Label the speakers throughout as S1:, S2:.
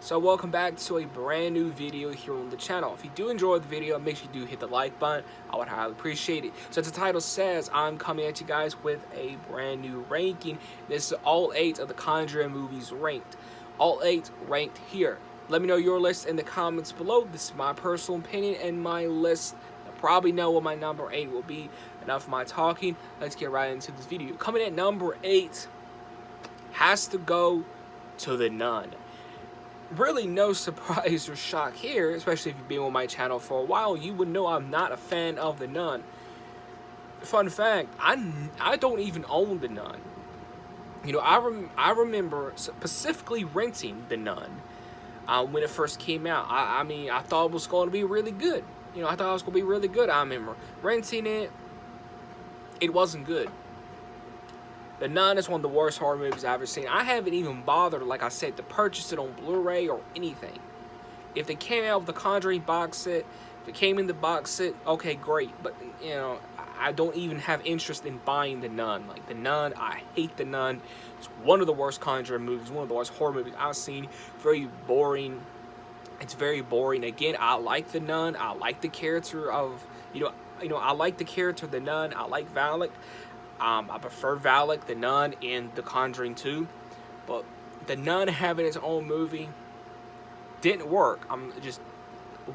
S1: So welcome back to a brand new video here on the channel. If you do enjoy the video, make sure you do hit the like button. I would highly appreciate it. So as the title says, I'm coming at you guys with a brand new ranking. This is all 8 of the Conjuring movies ranked. All 8 ranked here. Let me know your list in the comments below. This is my personal opinion and my list. You'll probably know what my number 8 will be. Enough of my talking. Let's get right into this video. Coming at number 8 has to go to The Nun. Really no surprise or shock here, especially if you've been on my channel for a while. You would know I'm not a fan of The Nun. Fun fact, I don't even own The Nun. You know, I remember specifically renting The Nun when it first came out. I mean, I thought it was going to be really good. You know, I thought it was going to be really good. I remember renting it. It wasn't good. The Nun is one of the worst horror movies I've ever seen. I haven't even bothered, like I said, to purchase it on Blu-ray or anything. If they came out with the Conjuring box set, if it came in the box set, okay, great. But, you know, I don't even have interest in buying The Nun. Like, The Nun, I hate The Nun. It's one of the worst Conjuring movies, one of the worst horror movies I've seen. Very boring. It's very boring. Again, I like The Nun. I like the character of, you know, I like the character of The Nun. I like Valak. I prefer Valak, The Nun, and The Conjuring 2. But The Nun having its own movie didn't work. I'm just,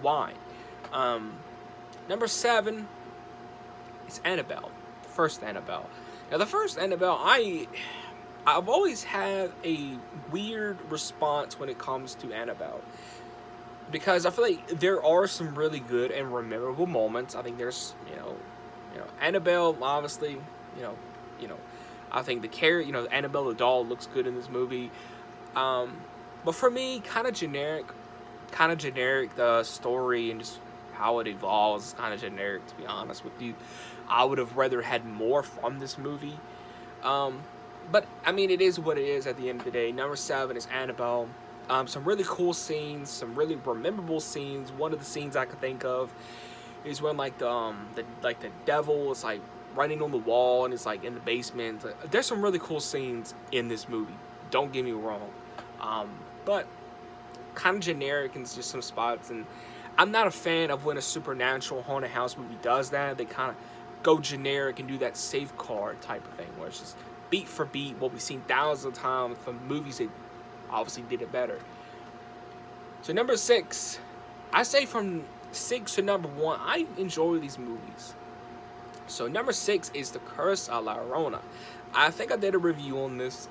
S1: why? Number 7 is Annabelle. The first Annabelle. Now, the first Annabelle, I've always had a weird response when it comes to Annabelle. Because I feel like there are some really good and memorable moments. I think there's, you know, Annabelle, obviously, you know, I think the character, Annabelle the doll looks good in this movie. But for me, kind of generic. The story and just how it evolves is kind of generic, to be honest with you. I would have rather had more from this movie. But I mean, it is what it is at the end of the day. Number 7 is Annabelle. Some really cool scenes, some really memorable scenes. One of the scenes I could think of is when like the devil is like running on the wall and it's like in the basement. There's some really cool scenes in this movie. Don't get me wrong, but kind of generic in just some spots. And I'm not a fan of when a supernatural haunted house movie does that. They kind of go generic and do that safeguard type of thing, where it's just beat for beat what we've seen thousands of times from movies that obviously did it better. So number 6, I say from 6 to number 1, I enjoy these movies. So number 6 is The Curse of La Llorona. I think I did a review on this,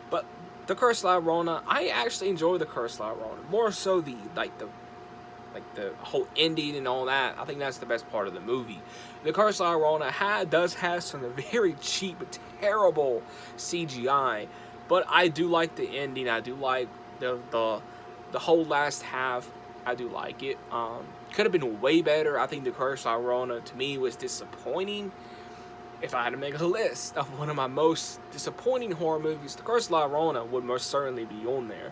S1: but The Curse of La Llorona, I actually enjoy The Curse of La Llorona. More so the whole ending and all that. I think that's the best part of the movie. The Curse of La Llorona does have some very cheap, terrible CGI, but I do like the ending. I do like the whole last half. I do like it. Could have been way better. I think The Curse of La Llorona, to me, was disappointing. If I had to make a list of one of my most disappointing horror movies, The Curse of La Llorona would most certainly be on there.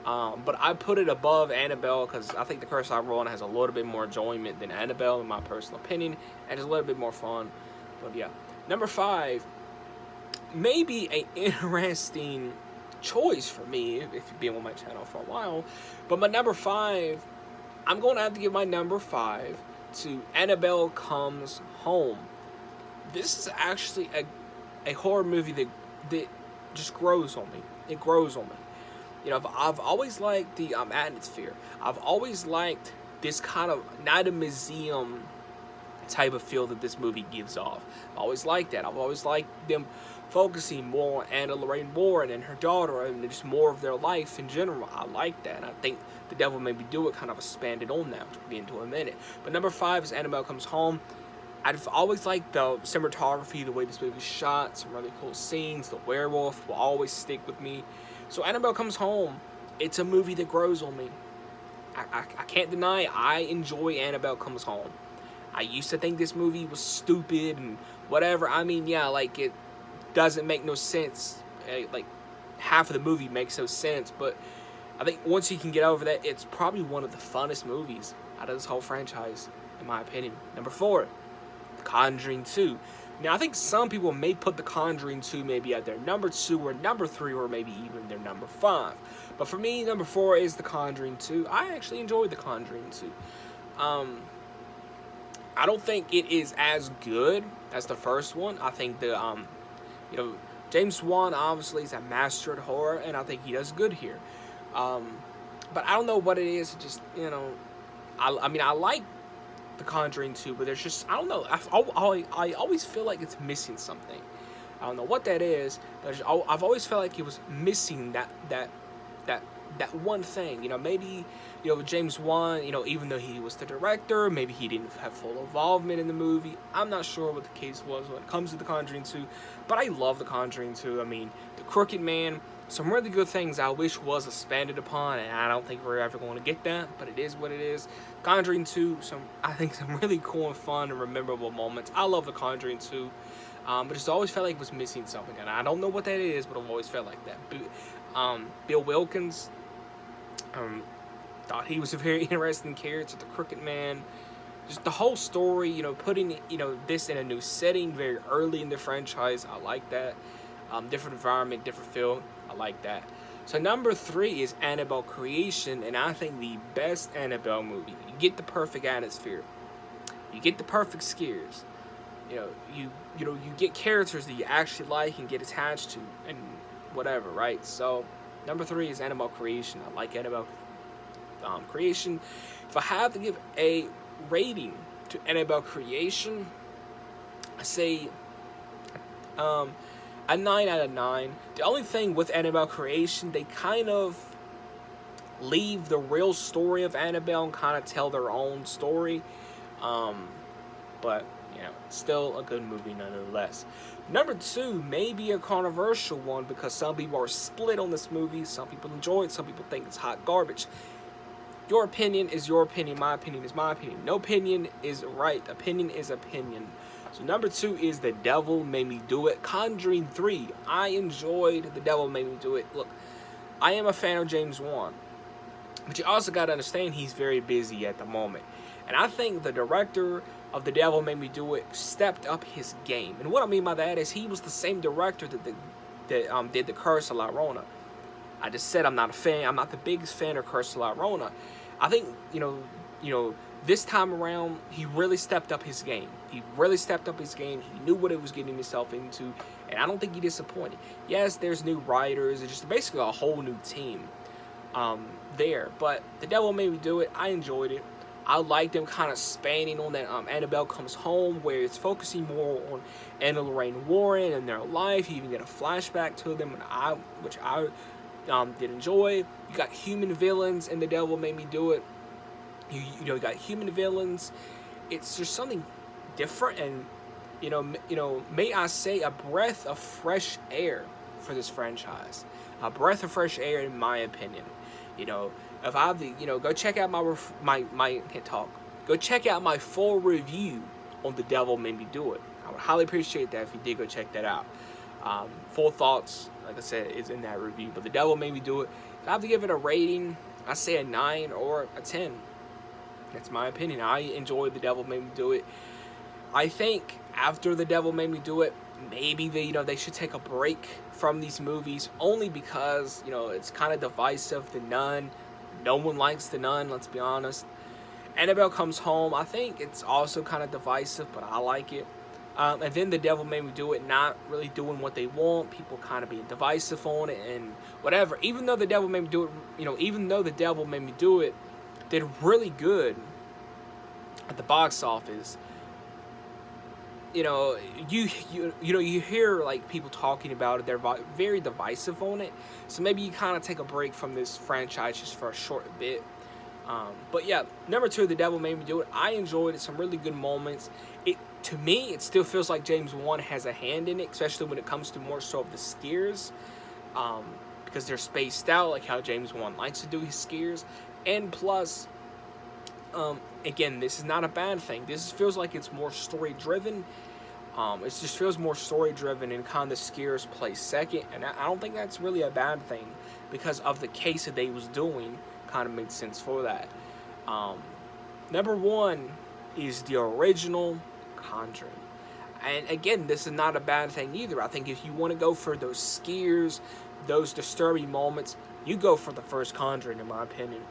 S1: But I put it above Annabelle because I think The Curse of La Llorona has a little bit more enjoyment than Annabelle, in my personal opinion, and it's a little bit more fun. But yeah, number 5, maybe an interesting choice for me if you've been on my channel for a while. But my number 5, I'm going to have to give my number 5 to Annabelle Comes Home. This is actually a horror movie that just grows on me. It grows on me. You know, I've always liked the atmosphere. I've always liked this kind of, not a museum type of feel that this movie gives off. I've always liked that. I've always liked them focusing more on Anna Lorraine Warren and her daughter and just more of their life in general. I like that. And I think The Devil Made Me Do It kind of expanded on that, which we'll get into in a minute. But number 5 is Annabelle Comes Home. I've always liked the cinematography, the way this movie is shot, some really cool scenes. The werewolf will always stick with me. So Annabelle Comes Home, it's a movie that grows on me. I can't deny I enjoy Annabelle Comes Home. I used to think this movie was stupid and whatever. I mean, yeah, like, it doesn't make no sense. Like, half of the movie makes no sense. But I think once you can get over that, it's probably one of the funnest movies out of this whole franchise, in my opinion. Number 4, The Conjuring 2. Now, I think some people may put The Conjuring 2 maybe at their number 2 or number 3 or maybe even their number 5. But for me, number 4 is The Conjuring 2. I actually enjoyed The Conjuring 2. I don't think it is as good as the first one. I think you know, James Wan obviously is a master at horror, and I think he does good here. But I don't know what it is. It just, you know, I mean, I like The Conjuring 2, but there's just, I don't know. I always feel like it's missing something. I don't know what that is, but I've always felt like it was missing that one thing. You know, maybe, you know, James Wan, you know, even though he was the director, maybe he didn't have full involvement in the movie. I'm not sure what the case was when it comes to The Conjuring 2, but I love The Conjuring 2. I mean, The Crooked Man, some really good things I wish was expanded upon, and I don't think we're ever going to get that, but it is what it is. Conjuring 2, I think some really cool and fun and memorable moments. I love The Conjuring 2, but just always felt like it was missing something, and I don't know what that is, but I've always felt like that. Bill Wilkins, thought he was a very interesting character, the Crooked Man. Just the whole story, you know, putting, you know, this in a new setting very early in the franchise. I like that. Different environment, different feel. I like that. So number 3 is Annabelle Creation, and I think the best Annabelle movie. You get the perfect atmosphere. You get the perfect scares. You know, you get characters that you actually like and get attached to, and whatever, right? So number 3 is Annabelle Creation. I like Annabelle Creation. If I have to give a rating to Annabelle Creation, I say a 9 out of 9. The only thing with Annabelle Creation, they kind of leave the real story of Annabelle and kind of tell their own story. But, you know, still a good movie nonetheless. Number 2 may be a controversial one because some people are split on this movie. Some people enjoy it. Some people think it's hot garbage. Your opinion is your opinion. My opinion is my opinion. No opinion is right. Opinion is opinion. So number 2 is The Devil Made Me Do It. Conjuring 3. I enjoyed The Devil Made Me Do It. Look, I am a fan of James Wan. But you also got to understand he's very busy at the moment. And I think the director of The Devil Made Me Do It stepped up his game. And what I mean by that is he was the same director that did The Curse of La Llorona. I just said I'm not a fan. I'm not the biggest fan of Curse of La Llorona. I think, you know, this time around, he really stepped up his game. He really stepped up his game. He knew what he was getting himself into, and I don't think he disappointed. Yes, there's new writers. It's just basically a whole new team there. But The Devil Made Me Do It. I enjoyed it. I like them kind of spanning on that Annabelle Comes Home, where it's focusing more on Anna Lorraine Warren and their life. You even get a flashback to them, which I did enjoy. You got human villains in The Devil Made Me Do It. You know, you got human villains. It's just something different, and you know, may I say, a breath of fresh air for this franchise. A breath of fresh air, in my opinion. You know, if I have to, you know, go check out Go check out my full review on The Devil Made Me Do It. I would highly appreciate that if you did go check that out. Full thoughts, like I said, is in that review. But The Devil Made Me Do It. If I have to give it a rating, I say a 9 or a 10. That's my opinion. I enjoyed The Devil Made Me Do It. I think after The Devil Made Me Do It, maybe they should take a break from these movies, only because, you know, it's kind of divisive. The Nun, no one likes The Nun, let's be honest. Annabelle Comes Home, I think it's also kind of divisive, but I like it. And then The Devil Made Me Do It, not really doing what they want, people kind of being divisive on it and whatever. Even though The Devil Made Me Do It, you know, even though The Devil Made Me Do It did really good at the box office, you know, you hear like people talking about it. They're very divisive on it. So maybe you kind of take a break from this franchise just for a short bit. But yeah, number 2, The Devil Made Me Do It. I enjoyed it. Some really good moments. To me, it still feels like James Wan has a hand in it, especially when it comes to more so of the scares, because they're spaced out, like how James Wan likes to do his scares. And plus, again, this is not a bad thing. This feels like it's more story-driven. It just feels more story-driven, and kind of the scares play second. And I don't think that's really a bad thing, because of the case that they was doing. Kind of made sense for that. Number 1 is the original Conjuring. And again, this is not a bad thing either. I think if you want to go for those scares, those disturbing moments, you go for the first Conjuring, in my opinion.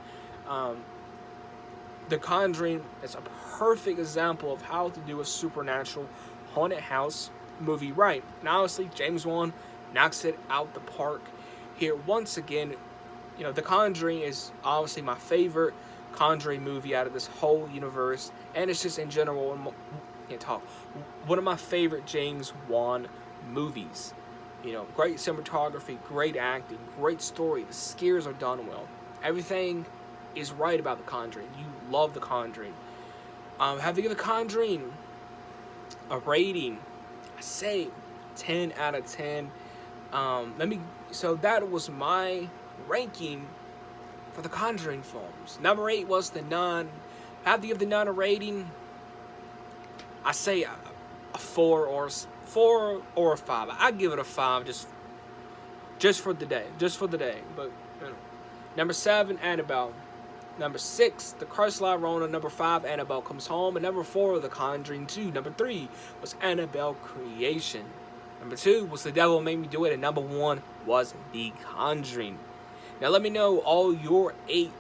S1: The Conjuring is a perfect example of how to do a supernatural haunted house movie right. And honestly, James Wan knocks it out the park here once again. You know, The Conjuring is obviously my favorite Conjuring movie out of this whole universe, and it's just in general, can't talk, one of my favorite James Wan movies. You know, great cinematography, great acting, great story. The scares are done well. Everything is right about The Conjuring. You love The Conjuring. Have to give The Conjuring a rating. I say 10 out of 10. So that was my ranking for the Conjuring films. Number 8 was The Nun. I have to give The Nun a rating. I say a 4 or a 5. I give it a 5 just for the day. But you know. Number 7, Annabelle. Number 6, The Curse La Llorona. Number 5, Annabelle Comes Home. And number 4, The Conjuring 2. Number 3 was Annabelle Creation. Number 2 was The Devil Made Me Do It. And number 1 was The Conjuring. Now let me know all your 8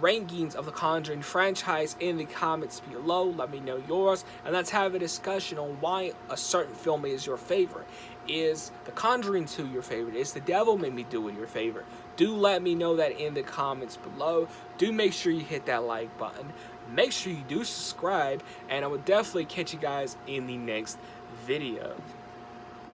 S1: rankings of the Conjuring franchise in the comments below. Let me know yours, and let's have a discussion on why a certain film is your favorite. Is The Conjuring 2 your favorite? Is The Devil Made Me Do It your favorite? Do let me know that in the comments below. Do make sure you hit that like button. Make sure you do subscribe, and I will definitely catch you guys in the next video.